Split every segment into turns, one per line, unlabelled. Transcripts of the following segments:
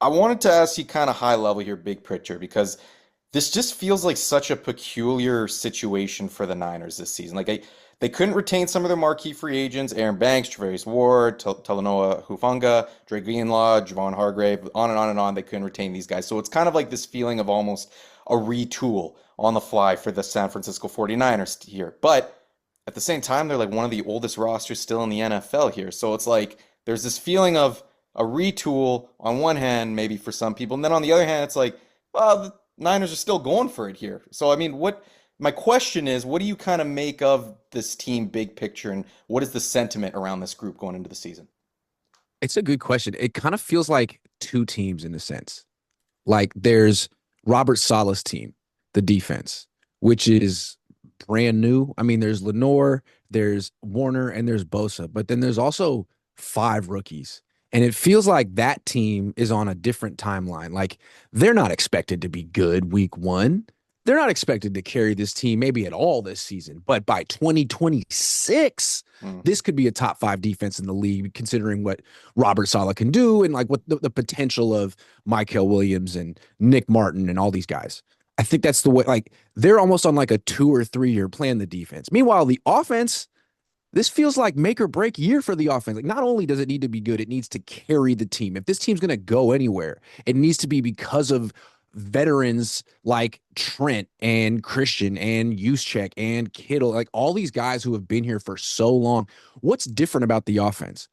I wanted to ask you kind of high level here, big picture, because this just feels like such a peculiar situation for the Niners this season. They couldn't retain some of their marquee free agents, Aaron Banks, Travarius Ward, Talanoa Hufanga, Dre Greenlaw, Javon Hargrave, on and on and on. They couldn't retain these guys. So it's kind of like this feeling of almost a retool on the fly for the San Francisco 49ers here. But at the same time, they're like one of the oldest rosters still in the NFL here. So it's like there's this feeling of a retool on one hand, maybe for some people, and then on the other hand, it's like, well, the Niners are still going for it here. So I mean, what my question is, what do you kind of make of this team big picture, and what is the sentiment around this group going into the season?
It's a good question. It kind of feels like two teams in a sense. Like there's Robert Saleh's team, the defense, which is brand new. I mean, there's Lenore, there's Warner, and there's Bosa, but then there's also five rookies. And it feels like that team is on a different timeline. Like they're not expected to be good week one. They're not expected to carry this team maybe at all this season, but by 2026,
Mm,
this could be a top five defense in the league, considering what Robert Saleh can do and like what the potential of Michael Williams and Nick Martin and all these guys. I think that's the way, like, they're almost on like a 2 or 3 year plan, the defense. Meanwhile, the offense, this feels like make or break year for the offense. Like, not only does it need to be good, it needs to carry the team. If this team's going to go anywhere, it needs to be because of veterans like Trent and Christian and Juszczyk and Kittle, like all these guys who have been here for so long. What's different about the offense?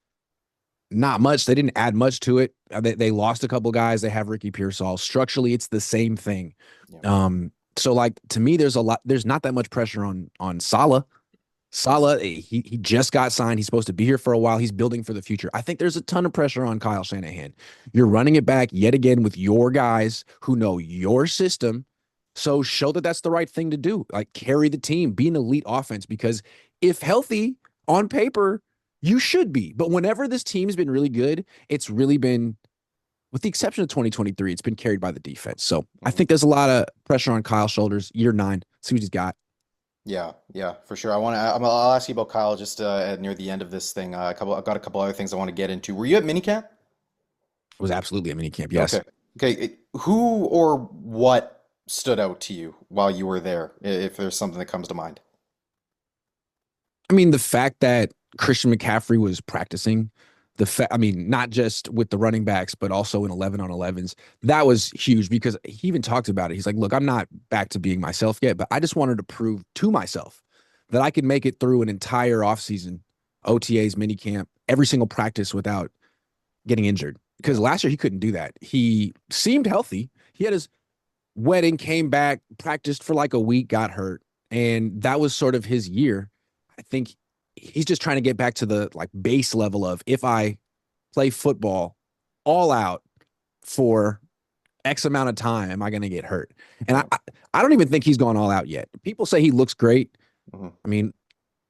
Not much. They didn't add much to it. They lost a couple guys. They have Ricky Pearsall. Structurally, it's the same thing.
yeah.
So like to me, there's not that much pressure on Saleh. Saleh, he just got signed. He's supposed to be here for a while. He's building for the future. I think there's a ton of pressure on Kyle Shanahan. You're running it back yet again with your guys who know your system. So show that that's the right thing to do. Like carry the team, be an elite offense, because if healthy on paper, you should be. But whenever this team's been really good, it's really been, with the exception of 2023, it's been carried by the defense. So I
Mhm.
think there's a lot of pressure on Kyle's shoulders. Year nine, see what he's got.
Yeah, yeah, for sure. I'll ask you about Kyle just near the end of this thing. I've got a couple other things I want to get into. Were you at minicamp?
It was absolutely a mini camp. Yes.
Okay. Okay. Who or what stood out to you while you were there, if there's something that comes to mind?
I mean, the fact that Christian McCaffrey was practicing, I mean, not just with the running backs, but also in 11 on 11s, that was huge because he even talked about it. He's like, look, I'm not back to being myself yet, but I just wanted to prove to myself that I could make it through an entire offseason, OTAs, minicamp, every single practice without getting injured. Because
Yeah.
last year he couldn't do that. He seemed healthy. He had his wedding, came back, practiced for like a week, got hurt. And that was sort of his year. I think he's just trying to get back to the like base level of, if I play football all out for X amount of time, am I going to get hurt? And
Yeah.
I don't even think he's gone all out yet. People say he looks great.
Mhm.
I mean,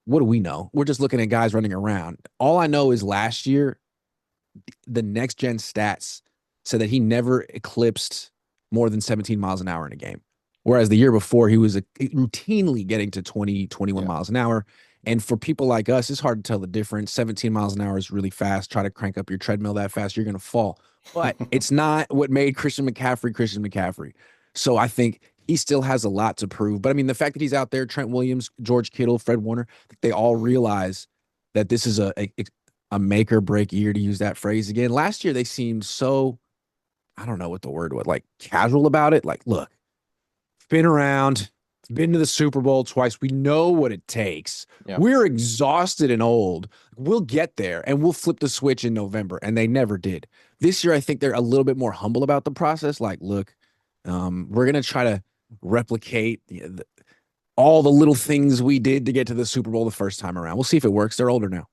what do we know? We're just looking at guys running around. All I know is last year, the next gen stats said that he never eclipsed more than 17 miles an hour in a game. Whereas the year before, he was routinely getting to 20, 21
Yeah.
miles an hour. And for people like us, it's hard to tell the difference. 17 miles an hour is really fast. Try to crank up your treadmill that fast, you're going to fall. But it's not what made Christian McCaffrey Christian McCaffrey. So I think he still has a lot to prove. But I mean, the fact that he's out there, Trent Williams, George Kittle, Fred Warner, they all realize that this is a make or break year, to use that phrase again. Last year, they seemed so, I don't know what the word was, like casual about it. Like, look, been around, been to the Super Bowl twice. We know what it takes.
Yeah.
We're exhausted and old. We'll get there and we'll flip the switch in November. And they never did. This year, I think they're a little bit more humble about the process. Like, look, we're going to try to replicate all the little things we did to get to the Super Bowl the first time around. We'll see if it works. They're older now.